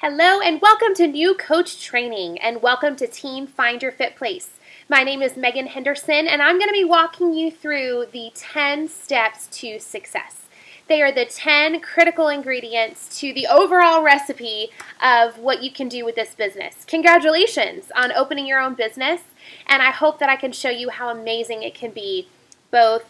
Hello and welcome to New Coach Training and welcome to Team Find Your Fit Place. My name is Megan Henderson and I'm going to be walking you through the 10 steps to success. They are the 10 critical ingredients to the overall recipe of what you can do with this business. Congratulations on opening your own business, and I hope that I can show you how amazing it can be both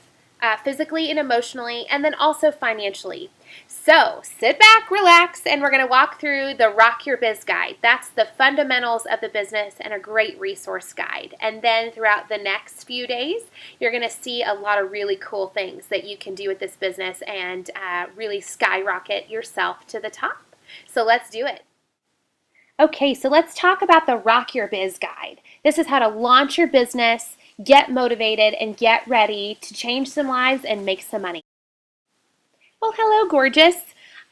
physically and emotionally, and then also financially. So sit back, relax, and we're going to walk through the Rock Your Biz Guide. That's the fundamentals of the business and a great resource guide. And then throughout the next few days, you're going to see a lot of really cool things that you can do with this business and really skyrocket yourself to the top. So let's do it. Okay, so let's talk about the Rock Your Biz Guide. This is how to launch your business, get motivated, and get ready to change some lives and make some money. Well, hello, gorgeous.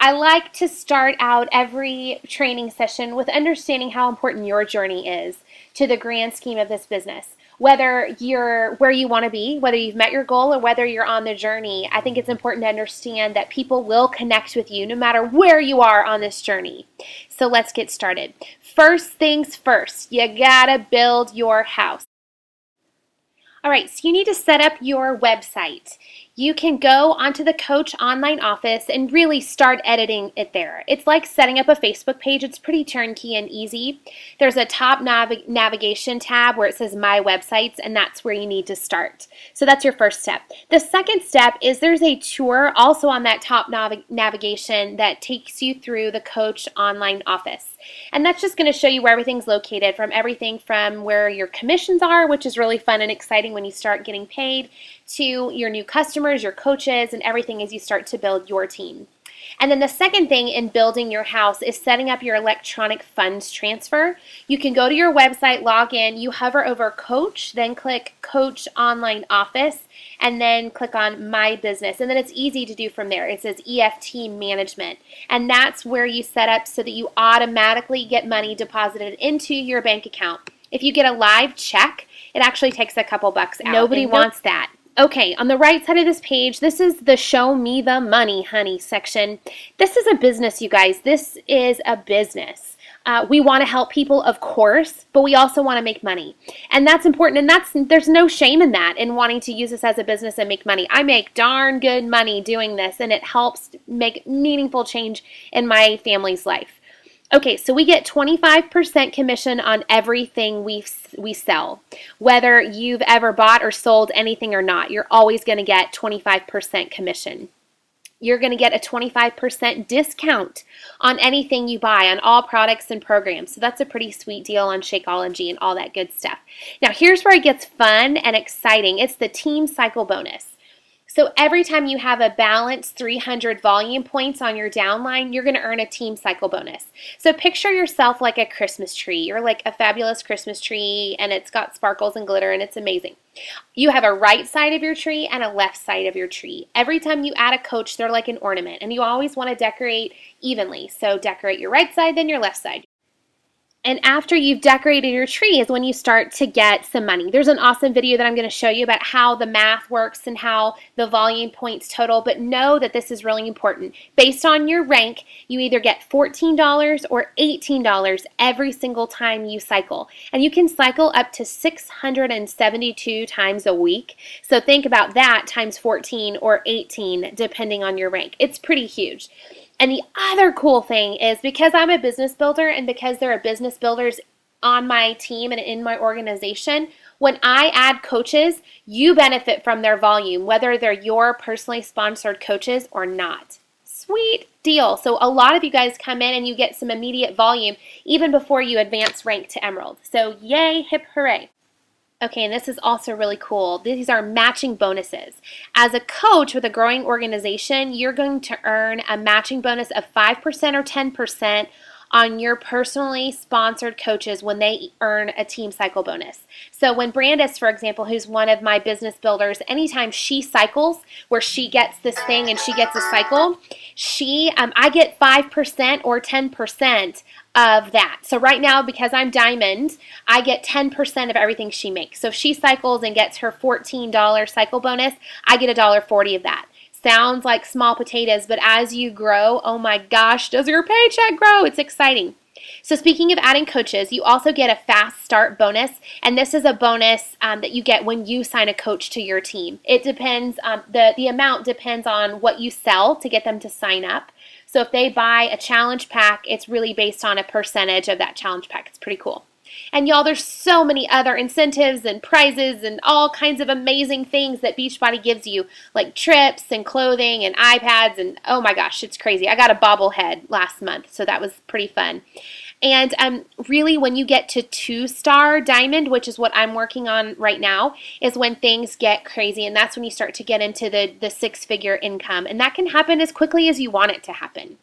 I like to start out every training session with understanding how important your journey is to the grand scheme of this business. Whether you're where you want to be, whether you've met your goal, or whether you're on the journey, I think it's important to understand that people will connect with you no matter where you are on this journey. So let's get started. First things first, you gotta build your house. All right, so you need to set up your website. You can go onto the Coach online office and really start editing it there. It's like setting up a Facebook page. It's pretty turnkey and easy. There's a top navigation tab where it says My Websites, and that's where you need to start. So that's your first step. The second step is there's a tour also on that top navigation that takes you through the Coach online office. And that's just going to show you where everything's located, from everything from where your commissions are, which is really fun and exciting when you start getting paid, to your new customers, your coaches, and everything as you start to build your team. And then the second thing in building your house is setting up your electronic funds transfer. You can go to your website, log in, you hover over Coach, then click Coach Online Office, and then click on My Business. And then it's easy to do from there. It says EFT Management. And that's where you set up so that you automatically get money deposited into your bank account. If you get a live check, it actually takes a couple bucks out. Nobody wants that. Okay, on the right side of this page, this is the Show Me the Money, Honey section. This is a business, you guys. This is a business. We want to help people, of course, but we also want to make money. And that's important, and there's no shame in that, in wanting to use this as a business and make money. I make darn good money doing this, and it helps make meaningful change in my family's life. Okay, so we get 25% commission on everything we sell. Whether you've ever bought or sold anything or not, you're always going to get 25% commission. You're going to get a 25% discount on anything you buy, on all products and programs. So that's a pretty sweet deal on Shakeology and all that good stuff. Now, here's where it gets fun and exciting. It's the Team Cycle Bonus. So every time you have a balanced 300 volume points on your downline, you're going to earn a team cycle bonus. So picture yourself like a Christmas tree. You're like a fabulous Christmas tree, and it's got sparkles and glitter, and it's amazing. You have a right side of your tree and a left side of your tree. Every time you add a coach, they're like an ornament, and you always want to decorate evenly. So decorate your right side, then your left side. And after you've decorated your tree is when you start to get some money. There's an awesome video that I'm going to show you about how the math works and how the volume points total, but know that this is really important. Based on your rank, you either get $14 or $18 every single time you cycle. And you can cycle up to 672 times a week. So think about that times 14 or 18 depending on your rank. It's pretty huge. And the other cool thing is, because I'm a business builder and because there are business builders on my team and in my organization, when I add coaches, you benefit from their volume, whether they're your personally sponsored coaches or not. Sweet deal. So a lot of you guys come in and you get some immediate volume even before you advance rank to Emerald. So yay, hip hooray. Okay, and this is also really cool. These are matching bonuses. As a coach with a growing organization, you're going to earn a matching bonus of 5% or 10% on your personally sponsored coaches when they earn a team cycle bonus. So when Brandis, for example, who's one of my business builders, anytime she cycles, where she gets this thing and she gets a cycle, I get 5% or 10% of that. So right now, because I'm diamond, I get 10% of everything she makes. So if she cycles and gets her $14 cycle bonus, I get $1.40 of that. Sounds like small potatoes, but as you grow, oh my gosh, does your paycheck grow? It's exciting. So speaking of adding coaches, you also get a fast start bonus, and this is a bonus that you get when you sign a coach to your team. It depends, the amount depends on what you sell to get them to sign up. So if they buy a challenge pack, it's really based on a percentage of that challenge pack. It's pretty cool. And y'all, there's so many other incentives and prizes and all kinds of amazing things that Beachbody gives you, like trips and clothing and iPads, and oh my gosh, it's crazy. I got a bobblehead last month, so that was pretty fun. And really, when you get to 2-star diamond, which is what I'm working on right now, is when things get crazy, and that's when you start to get into the 6-figure income, and that can happen as quickly as you want it to happen.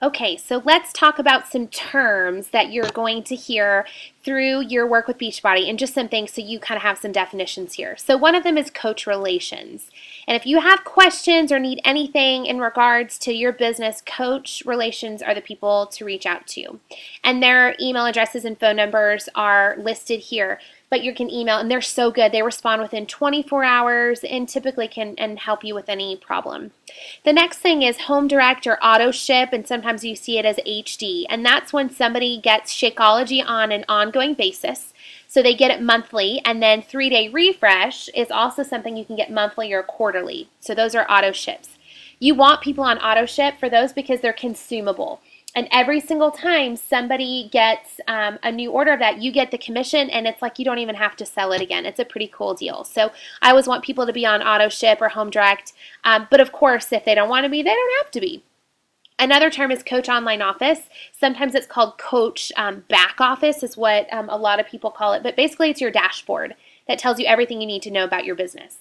Okay, so let's talk about some terms that you're going to hear through your work with Beachbody, and just some things so you kind of have some definitions here. So one of them is coach relations. And if you have questions or need anything in regards to your business, coach relations are the people to reach out to. And their email addresses and phone numbers are listed here. But you can email, and they're so good. They respond within 24 hours and typically can help you with any problem. The next thing is home direct or auto ship, and sometimes you see it as HD. And that's when somebody gets Shakeology on an ongoing basis. So they get it monthly, and then 3-day refresh is also something you can get monthly or quarterly. So those are auto ships. You want people on auto ship for those because they're consumable. And every single time somebody gets a new order of that, you get the commission, and it's like you don't even have to sell it again. It's a pretty cool deal. So I always want people to be on auto ship or home direct. But of course, if they don't want to be, they don't have to be. Another term is coach online office. Sometimes it's called coach back office is what a lot of people call it. But basically, it's your dashboard that tells you everything you need to know about your business.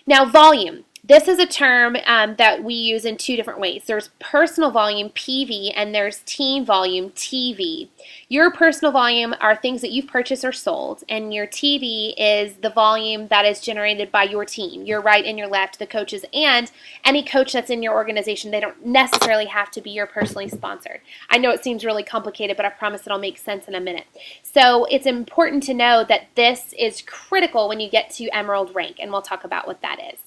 Now, volume. This is a term that we use in 2 different ways. There's personal volume, PV, and there's team volume, TV. Your personal volume are things that you've purchased or sold, and your TV is the volume that is generated by your team, your right and your left, the coaches, and any coach that's in your organization. They don't necessarily have to be your personally sponsored. I know it seems really complicated, but I promise it'll make sense in a minute. So it's important to know that this is critical when you get to Emerald rank, and we'll talk about what that is.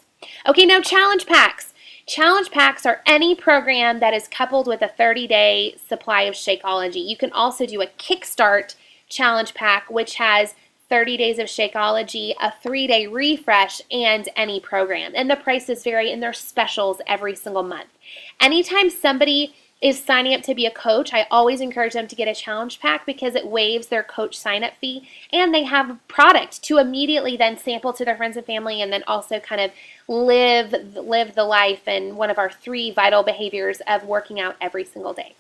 Okay, now challenge packs. Challenge packs are any program that is coupled with a 30-day supply of Shakeology. You can also do a Kickstart challenge pack, which has 30 days of Shakeology, a 3-day refresh, and any program. And the prices vary, and there's specials every single month. Anytime somebody is signing up to be a coach, I always encourage them to get a challenge pack because it waives their coach sign-up fee, and they have a product to immediately then sample to their friends and family, and then also kind of live the life and one of our 3 vital behaviors of working out every single day.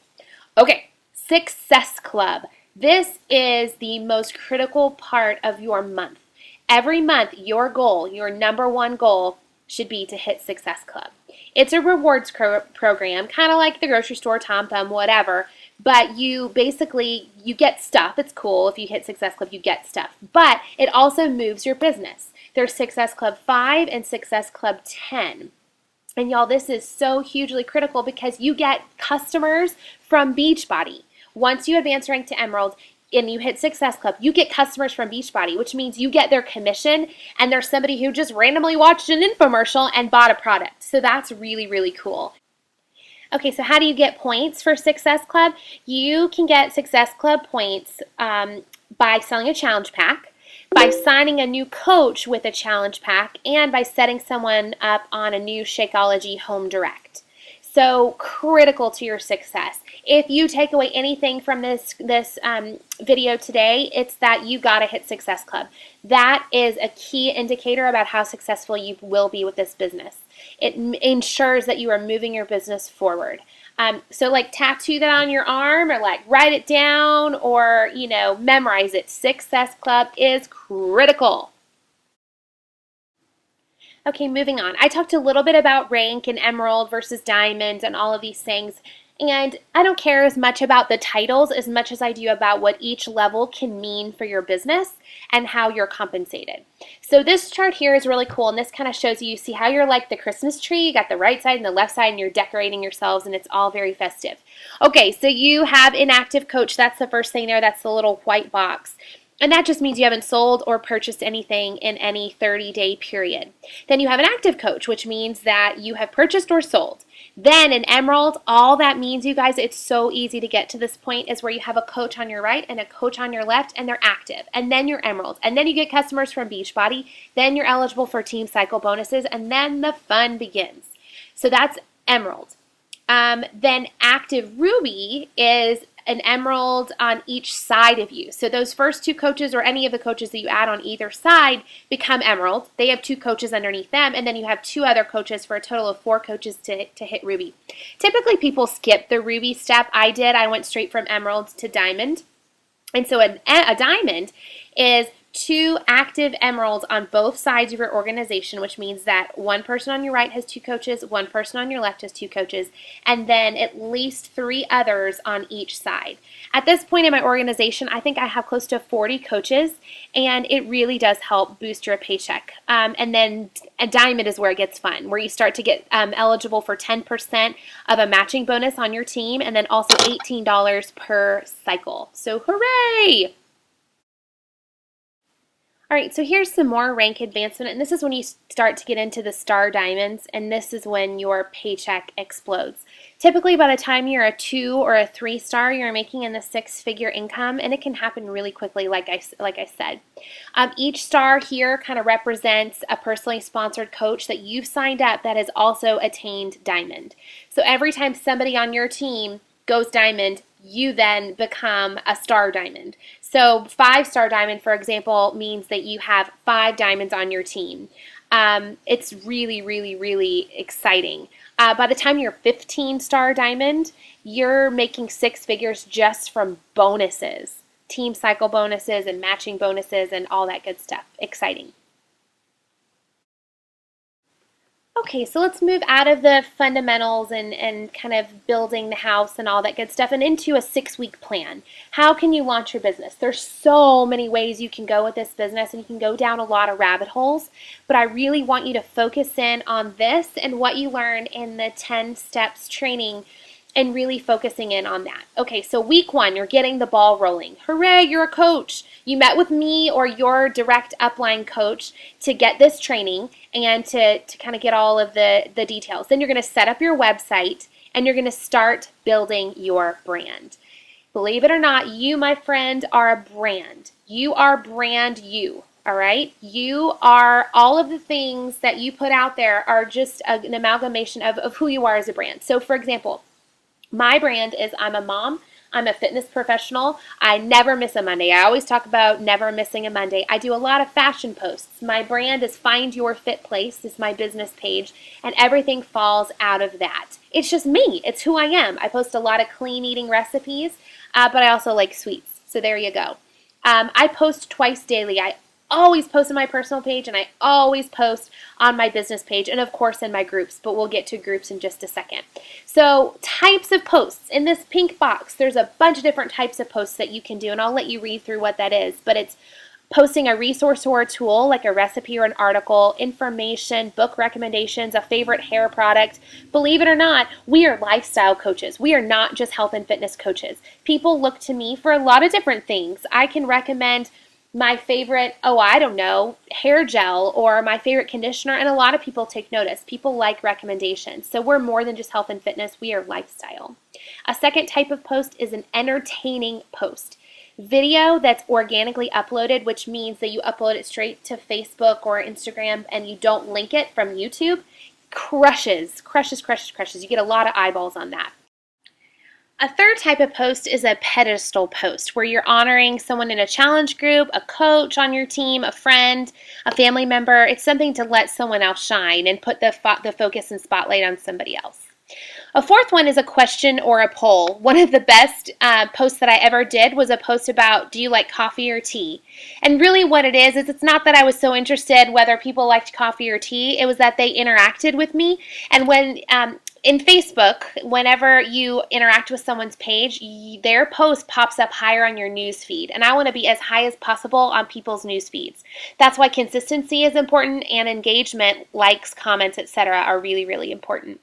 Okay, Success Club. This is the most critical part of your month. Every month, your goal, your number 1 goal, should be to hit Success Club. It's a rewards program, kind of like the grocery store, Tom Thumb, whatever, but you get stuff. It's cool. If you hit Success Club, you get stuff, but it also moves your business. There's Success Club 5 and Success Club 10. And y'all, this is so hugely critical because you get customers from Beachbody. Once you advance rank to Emerald, and you hit Success Club, you get customers from Beachbody, which means you get their commission, and there's somebody who just randomly watched an infomercial and bought a product. So that's really, really cool. Okay, so how do you get points for Success Club? You can get Success Club points by selling a challenge pack, by signing a new coach with a challenge pack, and by setting someone up on a new Shakeology home direct. So critical to your success. If you take away anything from this video today, it's that you got to hit Success Club. That is a key indicator about how successful you will be with this business. It ensures that you are moving your business forward. So like tattoo that on your arm, or like write it down, or memorize it. Success Club is critical. Okay, moving on. I talked a little bit about rank and Emerald versus Diamond and all of these things, and I don't care as much about the titles as much as I do about what each level can mean for your business and how you're compensated. So this chart here is really cool, and this kind of shows you see how you're like the Christmas tree. You got the right side and the left side, and you're decorating yourselves, and it's all very festive. Okay, so you have inactive coach. That's the first thing there. That's the little white box. And that just means you haven't sold or purchased anything in any 30-day period. Then you have an active coach, which means that you have purchased or sold. Then an emerald, all that means, you guys, it's so easy to get to this point, is where you have a coach on your right and a coach on your left, and they're active. And then you're emerald. And then you get customers from Beachbody. Then you're eligible for team cycle bonuses. And then the fun begins. So that's emerald. Then active ruby is an emerald on each side of you. So those first two coaches, or any of the coaches that you add on either side, become emerald. They have two coaches underneath them, and then you have two other coaches for a total of 4 coaches to hit ruby. Typically people skip the ruby step. I did. I went straight from emerald to diamond. And so a diamond is 2 active emeralds on both sides of your organization, which means that one person on your right has 2 coaches, one person on your left has 2 coaches, and then at least 3 others on each side. At this point in my organization, I think I have close to 40 coaches, and it really does help boost your paycheck. And then a diamond is where it gets fun, where you start to get eligible for 10% of a matching bonus on your team, and then also $18 per cycle. So hooray! All right, so here's some more rank advancement, and this is when you start to get into the star diamonds, and this is when your paycheck explodes. Typically, by the time you're a 2 or a 3 star, you're making in the 6-figure income, and it can happen really quickly, like I said. Each star here kind of represents a personally sponsored coach that you've signed up that has also attained diamond. So every time somebody on your team goes diamond, you then become a star diamond. So 5-star diamond, for example, means that you have 5 diamonds on your team. It's really, really, really exciting. By the time you're 15-star diamond, you're making 6 figures just from bonuses, team cycle bonuses and matching bonuses and all that good stuff. Exciting. Okay, so let's move out of the fundamentals and kind of building the house and all that good stuff and into a 6-week plan. How can you launch your business? There's so many ways you can go with this business, and you can go down a lot of rabbit holes, but I really want you to focus in on this and what you learn in the 10 steps training, and really focusing in on that. Okay, so week 1, you're getting the ball rolling. Hooray, you're a coach. You met with me or your direct upline coach to get this training and to kind of get all of the details. Then you're going to set up your website, and you're going to start building your brand. Believe it or not, you, my friend, are a brand. You are brand you. All right? You are, all of the things that you put out there are just an amalgamation of who you are as a brand. So for example, my brand is I'm a mom, I'm a fitness professional, I never miss a Monday. I always talk about never missing a Monday. I do a lot of fashion posts. My brand is Find Your Fit Place, is my business page, and everything falls out of that. It's just me. It's who I am. I post a lot of clean eating recipes, but I also like sweets. So there you go. I post twice daily. I always post on my personal page, and I always post on my business page, and of course in my groups, but we'll get to groups in just a second. So types of posts. In this pink box, there's a bunch of different types of posts that you can do, and I'll let you read through what that is, but it's posting a resource or a tool like a recipe or an article, information, book recommendations, a favorite hair product. Believe it or not, we are lifestyle coaches. We are not just health and fitness coaches. People look to me for a lot of different things. I can recommend my favorite, hair gel or my favorite conditioner, and a lot of people take notice. People like recommendations. So we're more than just health and fitness, we are lifestyle. A second type of post is an entertaining post. Video that's organically uploaded, which means that you upload it straight to Facebook or Instagram and you don't link it from YouTube, crushes. You get a lot of eyeballs on that. A third type of post is a pedestal post, where you're honoring someone in a challenge group, a coach on your team, a friend, a family member. It's something to let someone else shine and put the focus and spotlight on somebody else. A fourth one is a question or a poll. One of the best posts that I ever did was a post about, do you like coffee or tea? And really what it is it's not that I was so interested whether people liked coffee or tea. It was that they interacted with me. And when in Facebook, whenever you interact with someone's page, their post pops up higher on your news feed. And I want to be as high as possible on people's news feeds. That's why consistency is important, and engagement, likes, comments, etc. are really, really important.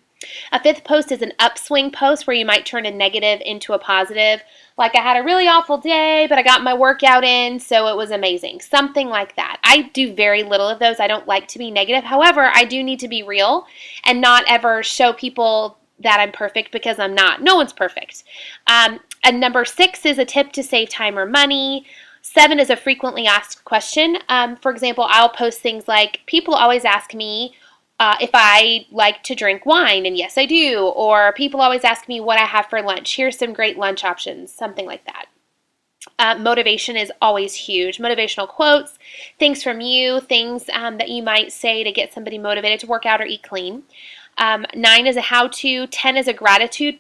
A fifth post is an upswing post where you might turn a negative into a positive. Like, I had a really awful day, but I got my workout in, so it was amazing. Something like that. I do very little of those. I don't like to be negative. However, I do need to be real and not ever show people that I'm perfect, because I'm not. No one's perfect. And number 6 is a tip to save time or money. 7 is a frequently asked question. For example, I'll post things like, people always ask me if I like to drink wine, and yes, I do. Or people always ask me what I have for lunch. Here's some great lunch options, something like that. Motivation is always huge. Motivational quotes, things from you, things that you might say to get somebody motivated to work out or eat clean. 9 is a how-to. 10 is a gratitude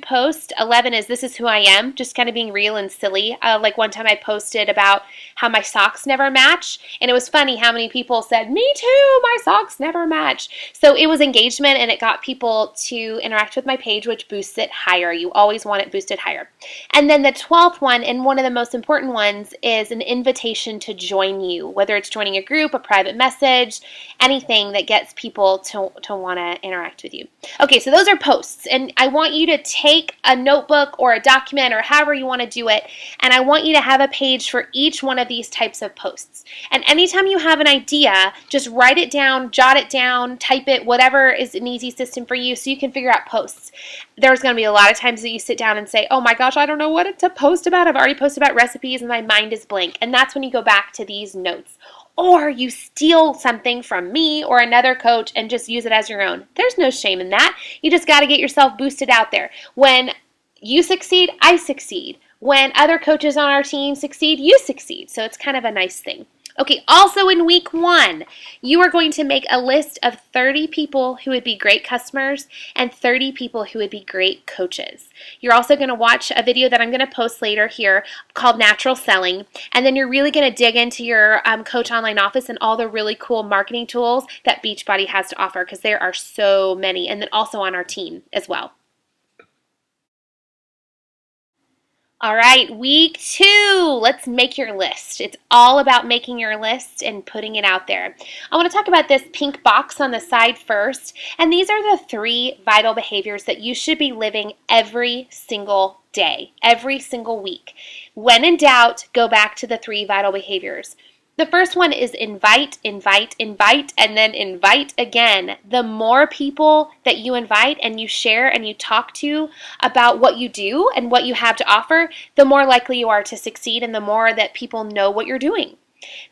post. 11 is this is who I am, just kind of being real and silly. Like one time I posted about how my socks never match, and it was funny how many people said, me too, my socks never match. So it was engagement, and it got people to interact with my page, which boosts it higher. You always want it boosted higher. And then the 12th one, and one of the most important ones, is an invitation to join you, whether it's joining a group, a private message, anything that gets people to want to interact with you. Okay, so those are posts, and I want you to take a notebook or a document or however you want to do it, and I want you to have a page for each one of these types of posts. And anytime you have an idea, just write it down, jot it down, type it, whatever is an easy system for you, so you can figure out posts. There's going to be a lot of times that you sit down and say, oh my gosh, I don't know what to post about. I've already posted about recipes and my mind is blank. And that's when you go back to these notes. Or you steal something from me or another coach and just use it as your own. There's no shame in that. You just got to get yourself boosted out there. When you succeed, I succeed. When other coaches on our team succeed, you succeed. So it's kind of a nice thing. Okay, also in week 1, you are going to make a list of 30 people who would be great customers and 30 people who would be great coaches. You're also going to watch a video that I'm going to post later here called Natural Selling, and then you're really going to dig into your Coach Online Office and all the really cool marketing tools that Beachbody has to offer, because there are so many, and then also on our team as well. All right, week 2, let's make your list. It's all about making your list and putting it out there. I want to talk about this pink box on the side first, and these are the 3 vital behaviors that you should be living every single day, every single week. When in doubt, go back to the 3 vital behaviors. The first one is invite, invite, invite, and then invite again. The more people that you invite and you share and you talk to about what you do and what you have to offer, the more likely you are to succeed and the more that people know what you're doing.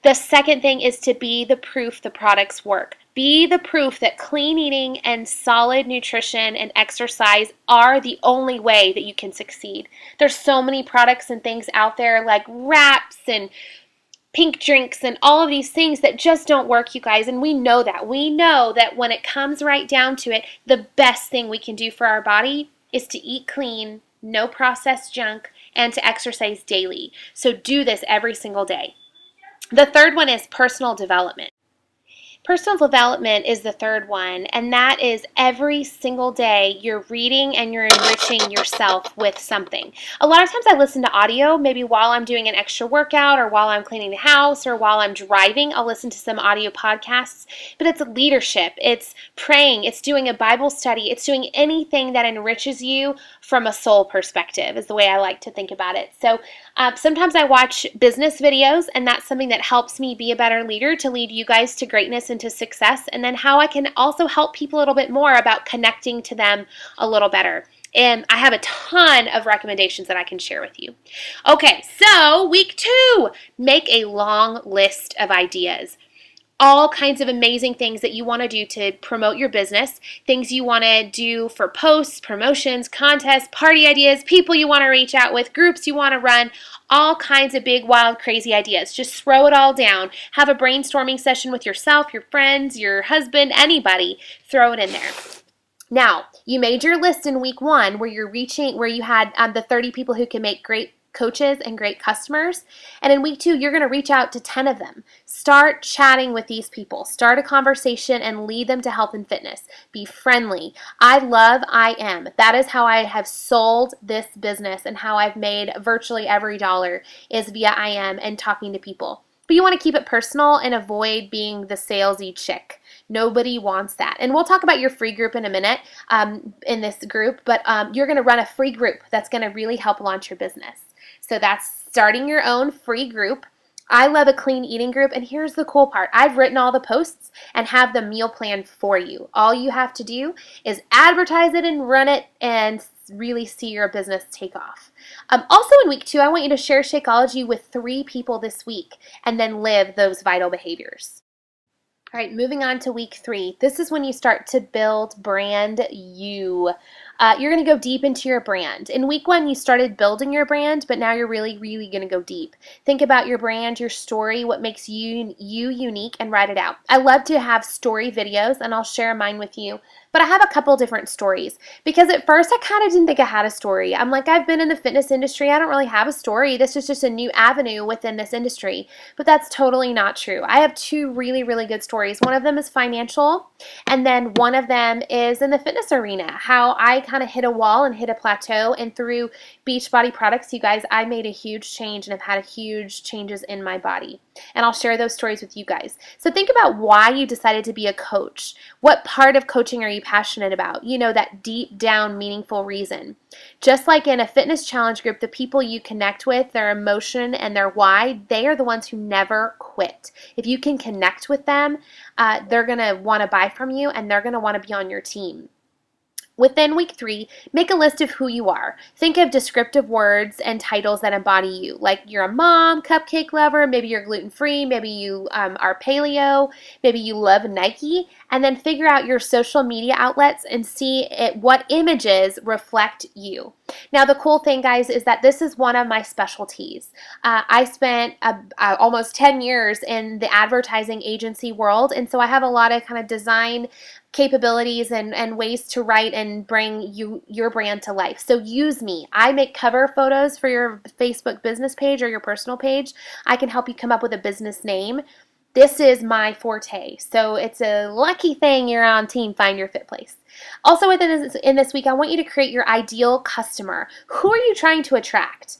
The second thing is to be the proof the products work. Be the proof that clean eating and solid nutrition and exercise are the only way that you can succeed. There's so many products and things out there like wraps and pink drinks and all of these things that just don't work, you guys, and we know that. We know that when it comes right down to it, the best thing we can do for our body is to eat clean, no processed junk, and to exercise daily. So do this every single day. The third one is personal development. Personal development is the third one, and that is every single day you're reading and you're enriching yourself with something. A lot of times I listen to audio, maybe while I'm doing an extra workout or while I'm cleaning the house or while I'm driving, I'll listen to some audio podcasts, but it's leadership, it's praying, it's doing a Bible study, it's doing anything that enriches you from a soul perspective is the way I like to think about it. So sometimes I watch business videos, and that's something that helps me be a better leader, to lead you guys to greatness and to success, and then how I can also help people a little bit more about connecting to them a little better. And I have a ton of recommendations that I can share with you. Okay, so week 2, make a long list of ideas. All kinds of amazing things that you want to do to promote your business, things you want to do for posts, promotions, contests, party ideas, people you want to reach out with, groups you want to run, all kinds of big, wild, crazy ideas. Just throw it all down. Have a brainstorming session with yourself, your friends, your husband, anybody. Throw it in there. Now, you made your list in week 1 where you had the 30 people who can make great coaches and great customers. And in week 2, you're going to reach out to 10 of them. Start chatting with these people. Start a conversation and lead them to health and fitness. Be friendly. I am. That is how I have sold this business, and how I've made virtually every dollar is via I am and talking to people. But you want to keep it personal and avoid being the salesy chick. Nobody wants that. And we'll talk about your free group in a minute in this group, but you're going to run a free group that's going to really help launch your business. So that's starting your own free group. I love a clean eating group, and here's the cool part. I've written all the posts and have the meal plan for you. All you have to do is advertise it and run it and really see your business take off. Also in week 2, I want you to share Shakeology with 3 people this week and then live those vital behaviors. All right, moving on to week 3. This is when you start to build brand you. You're going to go deep into your brand. In week 1, you started building your brand, but now you're really, really going to go deep. Think about your brand, your story, what makes you unique, and write it out. I love to have story videos, and I'll share mine with you. But I have a couple different stories because at first I kind of didn't think I had a story. I'm like, I've been in the fitness industry. I don't really have a story. This is just a new avenue within this industry. But that's totally not true. I have 2 really, really good stories. One of them is financial, and then one of them is in the fitness arena, how I kind of hit a wall and hit a plateau. And through Beachbody products, you guys, I made a huge change and have had huge changes in my body. And I'll share those stories with you guys. So think about why you decided to be a coach. What part of coaching are you passionate about? You know, that deep down meaningful reason. Just like in a fitness challenge group, the people you connect with, their emotion and their why, they are the ones who never quit. If you can connect with them, they're going to want to buy from you and they're going to want to be on your team. Within week 3, make a list of who you are. Think of descriptive words and titles that embody you. Like you're a mom, cupcake lover, maybe you're gluten-free, maybe you are paleo, maybe you love Nike. And then figure out your social media outlets and see what images reflect you. Now the cool thing, guys, is that this is one of my specialties. I spent almost 10 years in the advertising agency world, and so I have a lot of kind of design capabilities and ways to write and bring your brand to life. So use me. I make cover photos for your Facebook business page or your personal page. I can help you come up with a business name. This is my forte, so it's a lucky thing you're on Team Find Your Fit Place. Also in this week, I want you to create your ideal customer. Who are you trying to attract?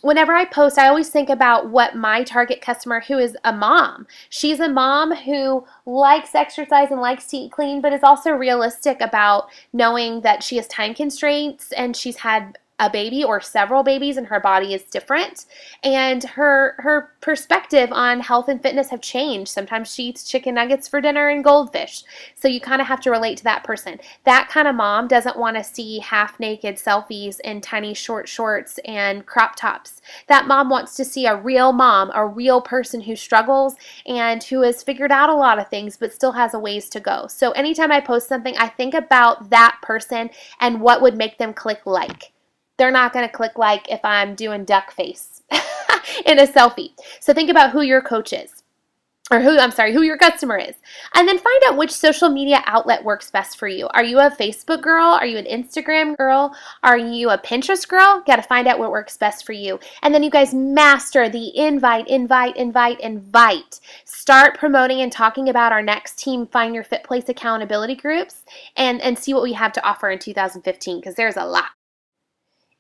Whenever I post, I always think about what my target customer, who is a mom. She's a mom who likes exercise and likes to eat clean, but is also realistic about knowing that she has time constraints and she's had a baby or several babies and her body is different, and her perspective on health and fitness have changed. Sometimes she eats chicken nuggets for dinner and goldfish, so you kind of have to relate to that person. That kind of mom doesn't want to see half-naked selfies in tiny short shorts and crop tops. That mom wants to see a real mom, a real person who struggles and who has figured out a lot of things but still has a ways to go. So anytime I post something, I think about that person and what would make them click like. They're not going to click like if I'm doing duck face in a selfie. So think about who your coach is, or who your customer is. And then find out which social media outlet works best for you. Are you a Facebook girl? Are you an Instagram girl? Are you a Pinterest girl? Got to find out what works best for you. And then you guys master the invite. Start promoting and talking about our next Team Find Your Fit Place accountability groups and see what we have to offer in 2015, because there's a lot.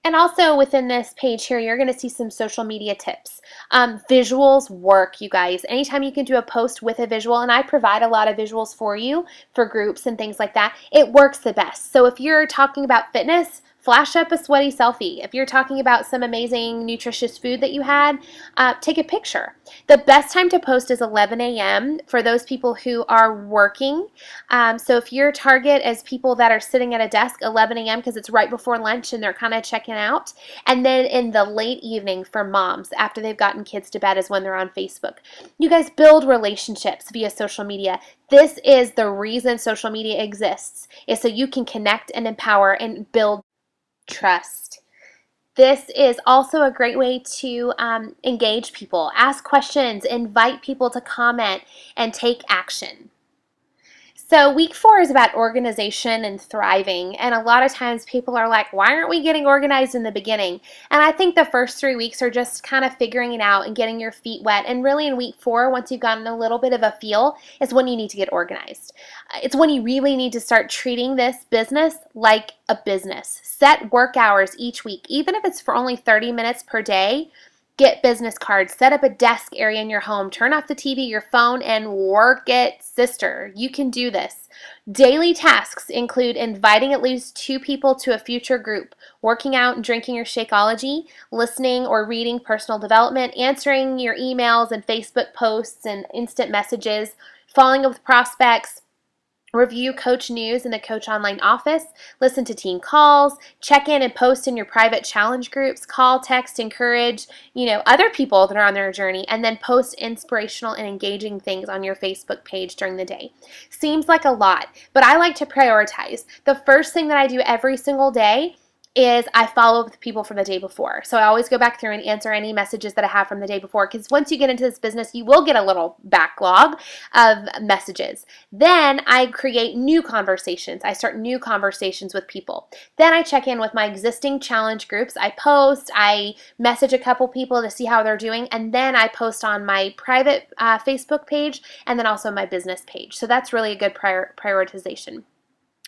And also within this page here, you're going to see some social media tips. Visuals work, you guys. Anytime you can do a post with a visual, and I provide a lot of visuals for you for groups and things like that, it works the best. So if you're talking about fitness, flash up a sweaty selfie. If you're talking about some amazing nutritious food that you had, take a picture. The best time to post is 11 a.m. for those people who are working. So if your target is people that are sitting at a desk, 11 a.m. because it's right before lunch and they're kind of checking out. And then in the late evening for moms, after they've gotten kids to bed, is when they're on Facebook. You guys build relationships via social media. This is the reason social media exists, is so you can connect and empower and build trust. This is also a great way to engage people, ask questions, invite people to comment, and take action. So week 4 is about organization and thriving, and a lot of times people are like, why aren't we getting organized in the beginning? And I think the first 3 weeks are just kind of figuring it out and getting your feet wet, and really in week 4, once you've gotten a little bit of a feel, is when you need to get organized. It's when you really need to start treating this business like a business. Set work hours each week, even if it's for only 30 minutes per day. Get business cards, set up a desk area in your home, turn off the TV, your phone, and work it, sister. You can do this. Daily tasks include inviting at least 2 people to a future group, working out and drinking your Shakeology, listening or reading personal development, answering your emails and Facebook posts and instant messages, following up with prospects, review coach news in the coach online office, listen to team calls, check in and post in your private challenge groups, call, text, encourage, other people that are on their journey, and then post inspirational and engaging things on your Facebook page during the day. Seems like a lot, but I like to prioritize. The first thing that I do every single day is I follow up with people from the day before. So I always go back through and answer any messages that I have from the day before, because once you get into this business, you will get a little backlog of messages. Then I create new conversations. I start new conversations with people. Then I check in with my existing challenge groups. I post, I message a couple people to see how they're doing, and then I post on my private Facebook page and then also my business page. So that's really a good prioritization.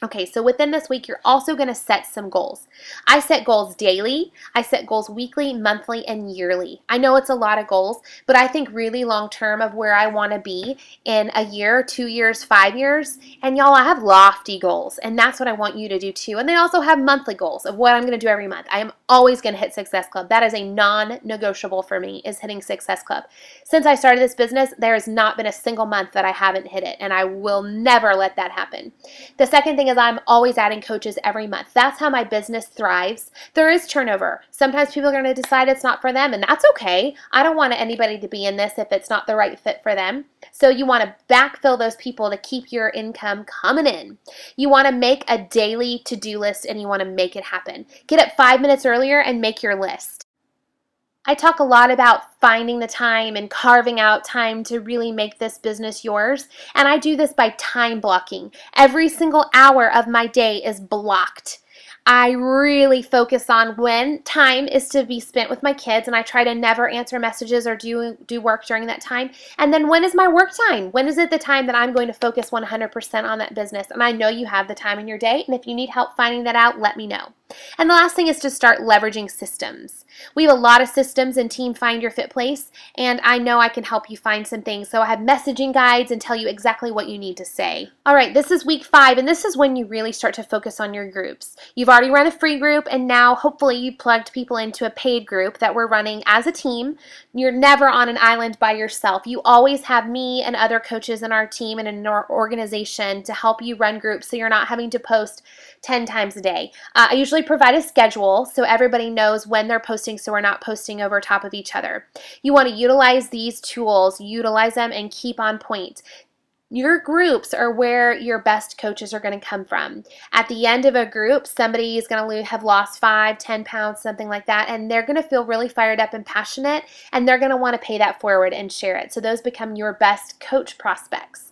Okay, so within this week, you're also going to set some goals. I set goals daily. I set goals weekly, monthly, and yearly. I know it's a lot of goals, but I think really long term of where I want to be in a year, 2 years, 5 years. And y'all, I have lofty goals, and that's what I want you to do too. And then I also have monthly goals of what I'm going to do every month. I am always going to hit Success Club. That is a non-negotiable for me, is hitting Success Club. Since I started this business, there has not been a single month that I haven't hit it, and I will never let that happen. The second thing is I'm always adding coaches every month. That's how my business thrives. There is turnover. Sometimes people are going to decide it's not for them, and that's okay. I don't want anybody to be in this if it's not the right fit for them. So you want to backfill those people to keep your income coming in. You want to make a daily to-do list, and you want to make it happen. Get up 5 minutes earlier and make your list. I talk a lot about finding the time and carving out time to really make this business yours. And I do this by time blocking. Every single hour of my day is blocked. I really focus on when time is to be spent with my kids, and I try to never answer messages or do work during that time. And then when is my work time? When is it the time that I'm going to focus 100% on that business? And I know you have the time in your day, and if you need help finding that out, let me know. And the last thing is to start leveraging systems. We have a lot of systems in Team Find Your Fit Place, and I know I can help you find some things. So I have messaging guides and tell you exactly what you need to say. All right, this is week 5, and this is when you really start to focus on your groups. You've already run a free group, and now hopefully you plugged people into a paid group that we're running as a team. You're never on an island by yourself. You always have me and other coaches in our team and in our organization to help you run groups, so you're not having to post 10 times a day. I usually provide a schedule so everybody knows when they're posting, so we're not posting over top of each other. You want to utilize these tools, utilize them, and keep on point. Your groups are where your best coaches are going to come from. At the end of a group, somebody is going to have lost 5, 10 pounds, something like that, and they're going to feel really fired up and passionate, and they're going to want to pay that forward and share it. So those become your best coach prospects.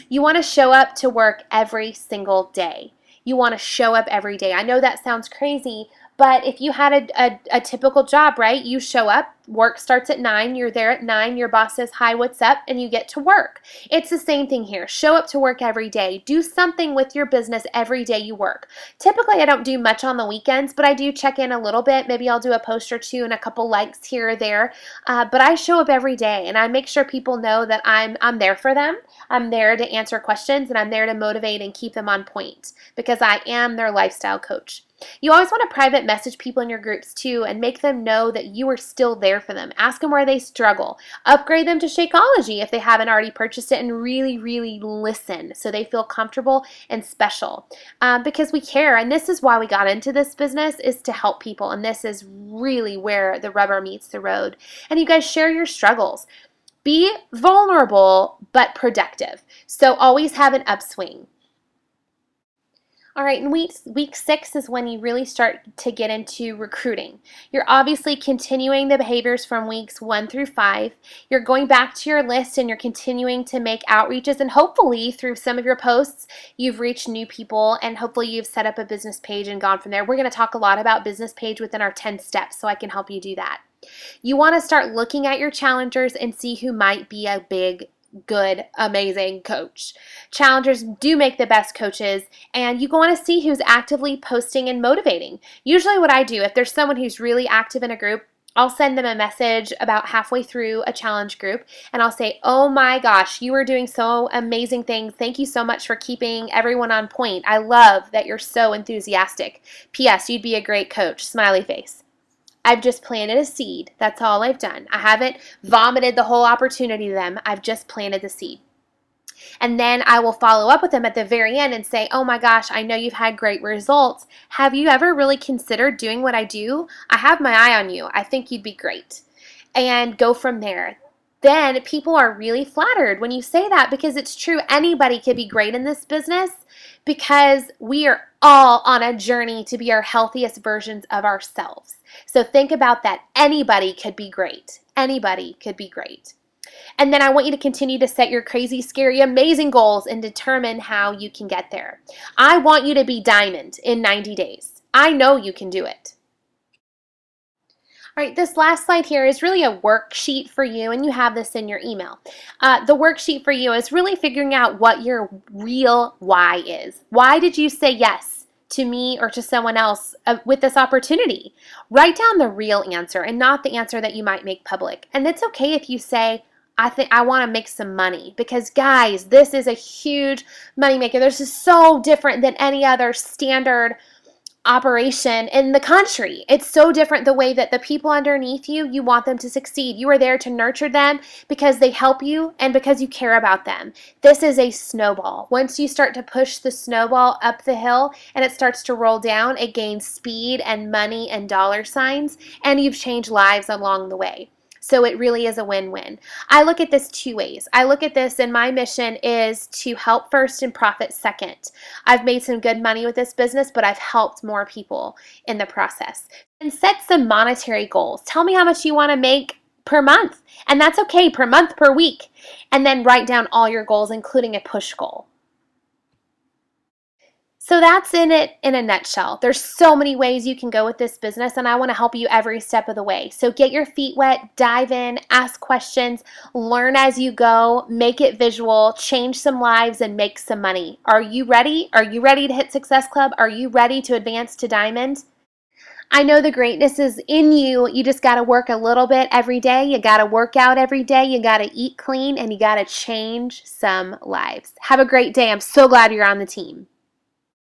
You want to show up to work every single day. You want to show up every day. I know that sounds crazy, but if you had a typical job, right? You show up, work starts at 9, you're there at 9, your boss says, hi, what's up? And you get to work. It's the same thing here. Show up to work every day. Do something with your business every day you work. Typically, I don't do much on the weekends, but I do check in a little bit. Maybe I'll do a post or two and a couple likes here or there. But I show up every day, and I make sure people know that I'm there for them. I'm there to answer questions, and I'm there to motivate and keep them on point because I am their lifestyle coach. You always want to private message people in your groups too and make them know that you are still there for them. Ask them where they struggle. Upgrade them to Shakeology if they haven't already purchased it, and really, really listen so they feel comfortable and special because we care. And this is why we got into this business, is to help people. And this is really where the rubber meets the road. And you guys share your struggles. Be vulnerable but productive. So always have an upswing. All right, and week 6 is when you really start to get into recruiting. You're obviously continuing the behaviors from weeks 1 through 5. You're going back to your list and you're continuing to make outreaches, and hopefully through some of your posts, you've reached new people, and hopefully you've set up a business page and gone from there. We're going to talk a lot about business page within our 10 steps, so I can help you do that. You want to start looking at your challengers and see who might be a big, good, amazing coach. Challengers do make the best coaches, and you want to see who's actively posting and motivating. Usually what I do, if there's someone who's really active in a group, I'll send them a message about halfway through a challenge group, and I'll say, oh my gosh, you are doing so amazing things. Thank you so much for keeping everyone on point. I love that you're so enthusiastic. P.S. You'd be a great coach. Smiley face. I've just planted a seed. That's all I've done. I haven't vomited the whole opportunity to them. I've just planted the seed. And then I will follow up with them at the very end and say, oh my gosh, I know you've had great results. Have you ever really considered doing what I do? I have my eye on you. I think you'd be great. And go from there. Then people are really flattered when you say that, because it's true. Anybody could be great in this business, because we are all on a journey to be our healthiest versions of ourselves. So think about that. Anybody could be great. Anybody could be great. And then I want you to continue to set your crazy, scary, amazing goals and determine how you can get there. I want you to be diamond in 90 days. I know you can do it. All right, this last slide here is really a worksheet for you, and you have this in your email. The worksheet for you is really figuring out what your real why is. Why did you say yes to me or to someone else with this opportunity? Write down the real answer and not the answer that you might make public. And it's okay if you say, I want to make some money, because guys, this is a huge money maker. This is so different than any other standard operation in the country. It's so different the way that the people underneath you, you want them to succeed. You are there to nurture them because they help you and because you care about them. This is a snowball. Once you start to push the snowball up the hill and it starts to roll down, it gains speed and money and dollar signs, and you've changed lives along the way. So it really is a win-win. I look at this two ways. I look at this, and my mission is to help first and profit second. I've made some good money with this business, but I've helped more people in the process. And set some monetary goals. Tell me how much you want to make per month. And that's okay, per month, per week. And then write down all your goals, including a push goal. So that's it in a nutshell. There's so many ways you can go with this business, and I want to help you every step of the way. So get your feet wet, dive in, ask questions, learn as you go, make it visual, change some lives, and make some money. Are you ready? Are you ready to hit Success Club? Are you ready to advance to Diamond? I know the greatness is in you. You just got to work a little bit every day. You got to work out every day. You got to eat clean, and you got to change some lives. Have a great day. I'm so glad you're on the team.